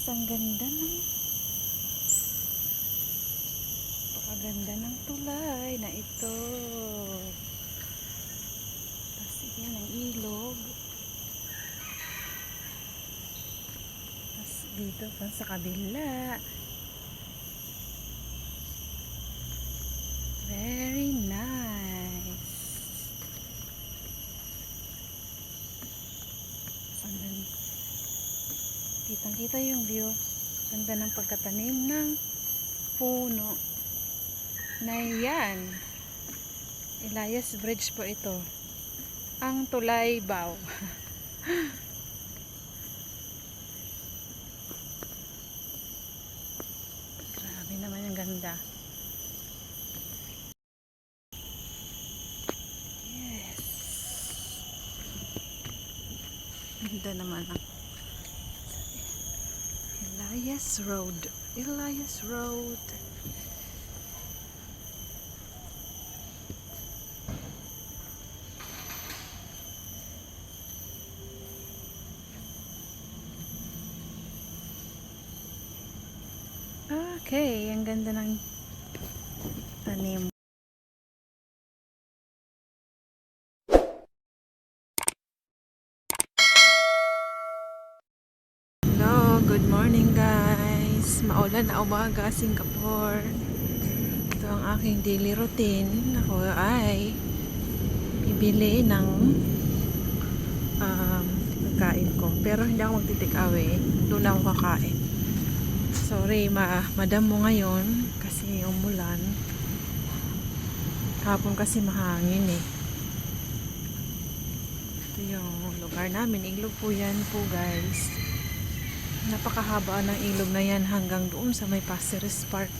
guys, ang ganda ng pakaganda ng tulay na ito. Tapos yan ang ilog. Tapos dito pa sa kabila. Very nice. Kitang-kita yung view. Ganda ng pagkatanim ng puno. Na yan. Elias Bridge po ito. Ang Tulaybaw. Grabe naman yung ganda. Yes. Ganda naman ang Elias Road. Elias Road. Okay, ang ganda ng tanim. Hello, good morning guys. Maulan na umaga, Singapore. Ito ang aking daily routine. Ako ay bibili ng pagkain ko. Pero hindi ako magti-take away. Doon ako kakain. Sorry, madam mo ngayon kasi umulan. Hapon kasi mahangin eh. Ito yung lugar namin. Ilog po yan po guys. Napakahaba ng ilog na yan hanggang doon sa may Pasir Ris Park.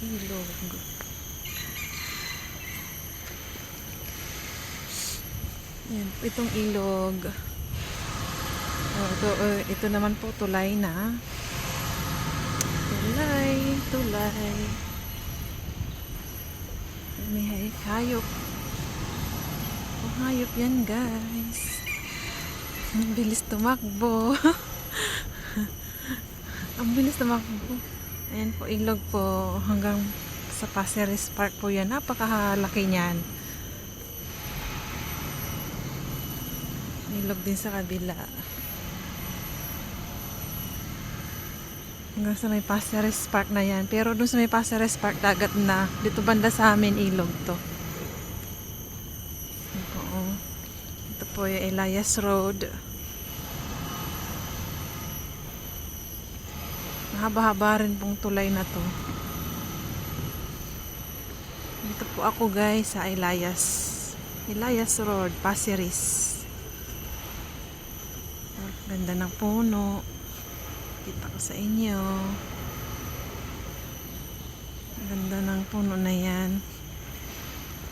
Ilog. Yan, itong ilog. Ito naman po tulay na. Tulay. May hayop. Hayop yan guys. Ang bilis tumakbo. Ang bilis tumakbo. Ayan po, ilog po hanggang sa Pasir Ris Park po yan. Napakalaki niyan. Ilog din sa kabila. Hanggang sa may Pasir Ris Park na yan. Pero dun sa may Pasir Ris Park, dagat na. Dito banda sa amin, ilog to. Ito po yung Elias Road. Mahaba-haba rin pong tulay na to. Dito po ako guys sa Elias Road, Pasir Ris. Ganda ng puno. Kita ko sa inyo. Ganda ng puno na yan.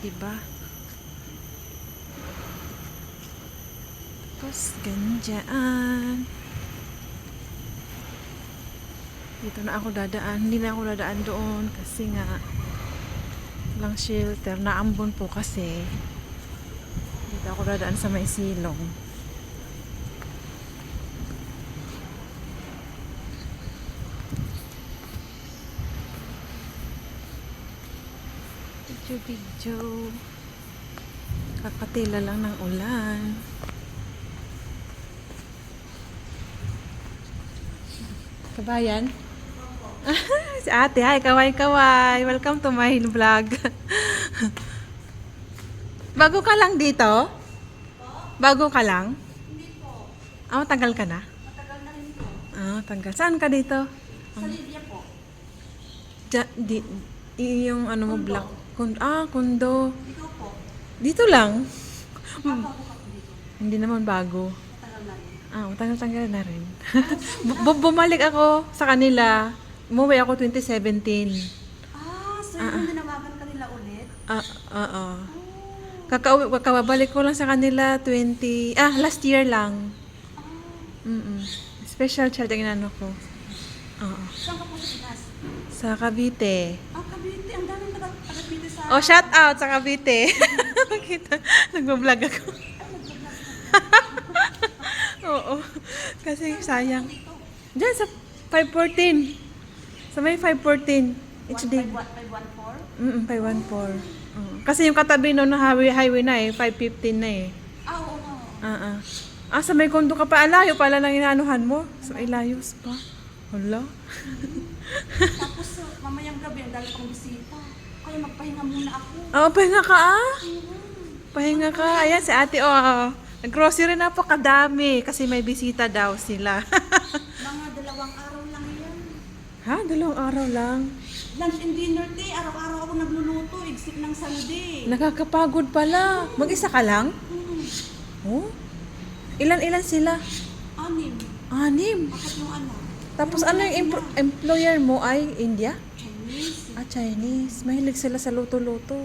Diba? Tapos ganyan. Dito na ako dadaan. Hindi na ako dadaan doon kasi nga lang shelter. Naambon po kasi. Dito ako dadaan sa may silong. Video. Kakatila lang ng ulan. Kabayan? Si ate, hi, kaway. Welcome to my vlog. Bago ka lang dito? Bago ka lang? Hindi po. Matagal ka na? Matagal na rin po. Tagal. Saan ka dito? Sa Lydia po. Yung ano mo, black. Kundo. Ikaw po. Dito lang. Bago ka po dito. Hindi naman bago. Matagal na rin. Matagal na rin. Bumalik ako sa kanila. Umuwi ako 2017. So yung nanawagan ka nila ulit? Oo. Kakabalik ko lang sa kanila last year lang. Special child ang inano ko. Oo. Saan ka po sa Pinas? Sa Cavite. Cavite. Ang daming taga-Cavite sa Oh, shout out sa Cavite. Kita, nagbablog ako. Oo. Kasi sayang. Diyan sa 514. Sa may 514. Each day. 514? 514. Kasi yung katabi nun na highway na eh. 515 na eh. Oo. Sa may kondo ka pa. Alayo pala nang inaanuhan mo. So, ilayos pa. Hala. Tapos mamayang gabi, ang dali pang bisita. Kaya magpahinga muna ako. Oh, pahinga ka Pahinga ka. Ayan si ate, nag-grocery na po kadami kasi may bisita daw sila. Mga 2 araw lang yan. Ha? 2 araw lang? Lunch and dinner day, araw-araw ako nagluluto, except ng Sunday. Nakakapagod pala. Mag-isa ka lang? Oh? Ilan sila? 6. 6. 4 yung anak. Tapos ano yung employer mo ay India? Chinese. Chinese. Mahilig sila sa luto-luto.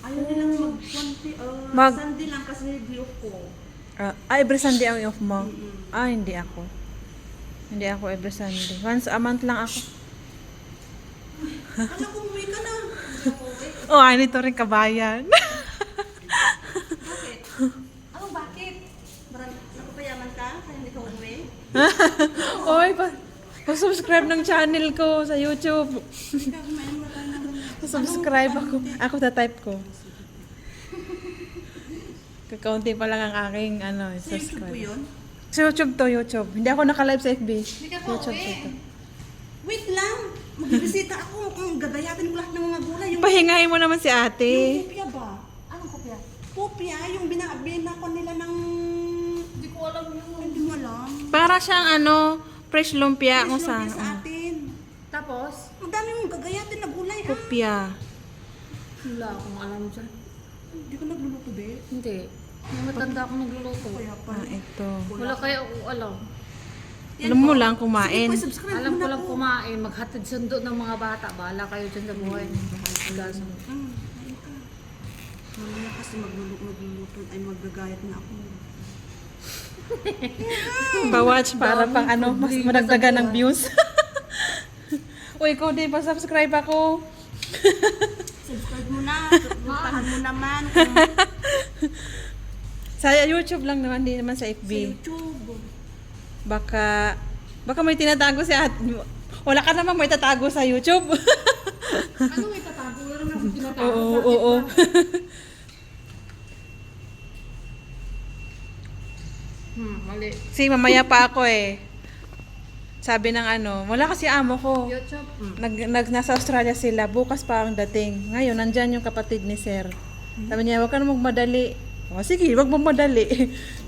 Ayaw nilang Mag- Sunday lang kasi day off ko. Every Sunday ang off mo? Hindi ako. Hindi ako every Sunday. Once a month lang ako. Kala ko umuwi ka na. Hindi ako uwi. Nito rin kabayan. Bakit? Bakit? Nakupayaman ka? Kaya hindi ka umuwi? Pa-subscribe ng channel ko sa YouTube. Ikaw, kumain mo tayo ng Subscribe ako. Ako type ko. Kakaunti pa lang ang aking Sa YouTube po subscribe. yun? Sa YouTube to, YouTube. Hindi ako naka-live sa FB. Hindi ka pa YouTube uwi. to. Wait lang. Magbibisita ako. Gagayatin ko lahat ng mga gulay. Yung Pahingahin mo naman si ate. kopya ba? Anong kopya? Kopya, yung binako nila ng... Hindi ko alam yun. Hindi mo alam. Para siyang fresh lumpia kung Sa saan. atin. Tapos? Ang dami mong gagayatin na gulay ha. Kopya. Wala akong alam dyan. Hindi ka nagluluto, be? Hindi. May matanda akong nagluluto. Kaya pa. Ito. Wala kaya ako alam. Alam mo lang kumain. Sige po, subscribe Alam mo ko na lang po. kumain, maghatid sundo ng mga bata. Bahala kayo dyan sa buhay. Bahala sa Ayun ka. Mamaya kasi magluluto ay maggagayat na ako. Bawatch para pang mas madagdagan ng views. Uy, ko din pa subscribe ako. Subscribe mo na. Subscribe mo naman. Kung Sa YouTube lang naman, di naman sa sa FB. YouTube. Baka may tinatago si ate. Wala ka namang may tatago sa YouTube. Ano may tatago? Wala naman akong tinatago. Oo. Mali. Si mamaya pa ako eh. Sabi ng wala kasi amo ko. YouTube. Nasa Australia sila, bukas pa ang dating. Ngayon, nandyan yung kapatid ni Sir. Sabi niya, wag ka na magmadali. Sige, wag mo madali.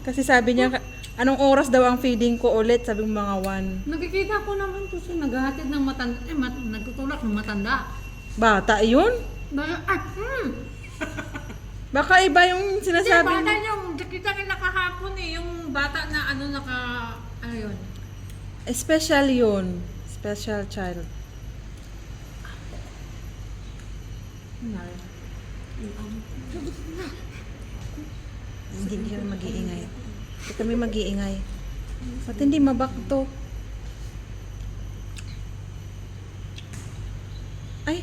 Kasi sabi niya, anong oras daw ang feeding ko ulit? Sabi mo mga 1. Nakikita ko naman to siya naghahatid ng matanda. Nagtutulak ng matanda. Bata yun? Baka iba yung Kasi sinasabi bata mo. yung nakita rin nakahapon eh. Yung bata na ano yun. Special yun. Special child. Hindi kami mag-iingay. Hindi kami mag-iingay. Ba't hindi mabakto? Ay,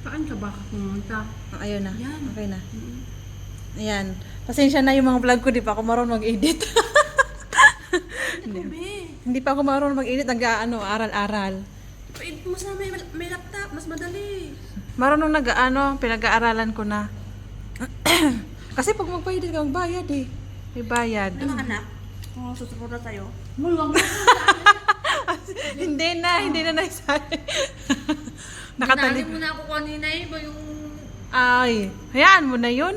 Saan ka ba pumunta? ayaw na. Yan. Okay na. Ayan. Pasensya na yung mga vlog ko, di pa ako marunong mag-edit. Ito, be. Hindi pa ako marunong mag-edit, aral-aral. Pwede mo sa may laptop. Mas madali. Marunong pinag-aaralan ko na. Kasi pag magpa-edit ka, magbayad eh. May bayad. Ano anak? Kung susuporta sa'yo. Mulwang hindi na naisali. Nakatali Nakatalib. mo na ako kanina eh. Ba yung... Ay, hayaan mo na yun.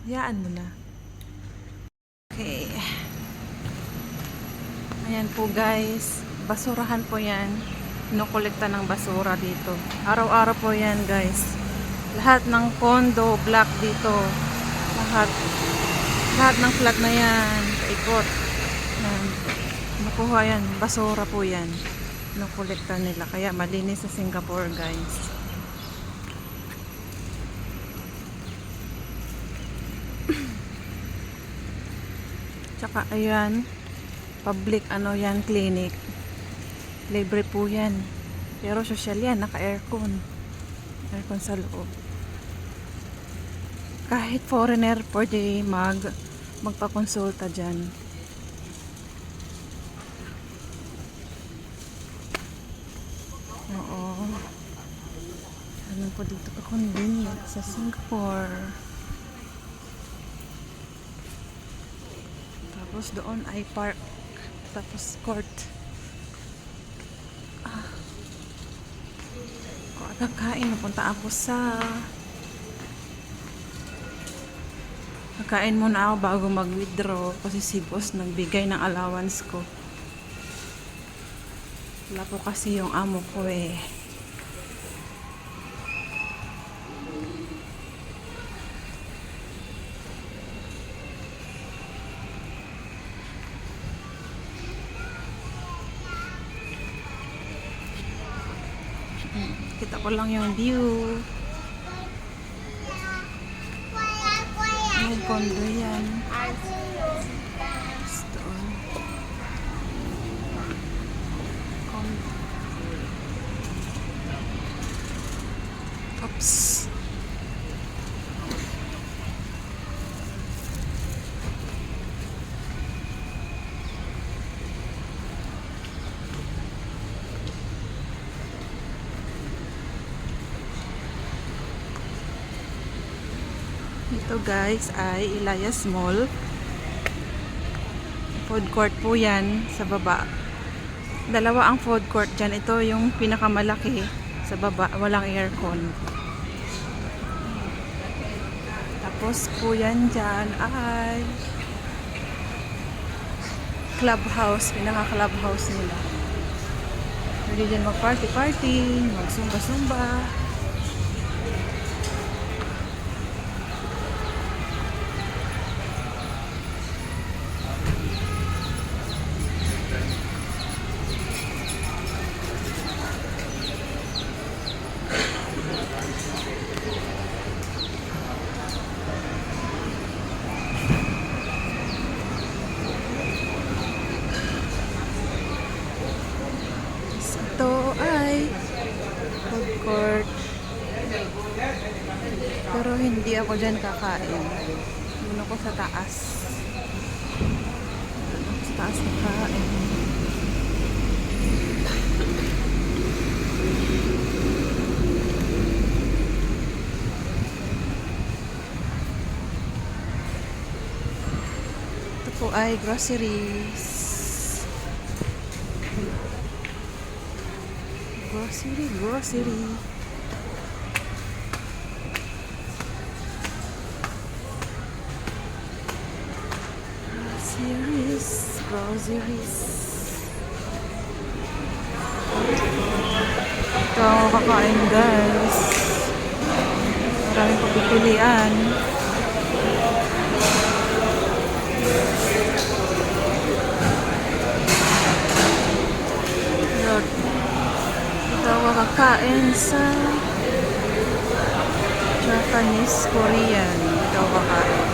Hayaan mo na. Okay. Ayan po guys. Basurahan po yan. Kinukolekta ng basura dito. Araw-araw po yan guys. Lahat ng condo, block dito. Lahat ng flat na yan. Kaikot. Yan. Nakuha yan. Basura po yan. Kinukolekta nila. Kaya malinis sa Singapore guys. Tsaka ayan, public yan, clinic. Libre po yan. Pero social yan, naka-aircon. Aircon sa loob. Kahit foreigner pwede magpakonsulta dyan. Oo. Ano po dito ka convenient sa Singapore. Tapos doon ay park. Tapos court. Kakain, napunta ako sa kakain muna ako bago mag-withdraw kasi si boss nagbigay ng allowance ko. Wala po kasi yung amo ko eh. Kita ko lang yung view. May condo yan. Doon. Condo. Oops. Ito guys ay Elias Mall. Food court po yan sa baba. Dalawa ang food court dyan. Ito yung pinakamalaki sa baba. Walang aircon. Tapos po yan dyan ay clubhouse. Pinaka-clubhouse nila. Pwede dyan mag-party-party, mag-sumba-sumba. Ito ay food court. Pero hindi ako dyan kakain. Muna ko sa taas. Sa taas kakain. Ito po ay groceries. Grocery. Groceries. Ito ako kakain guys. Maraming pagpipilian. Ito ako kakain sa Japanese Korean. Ito ako kakain.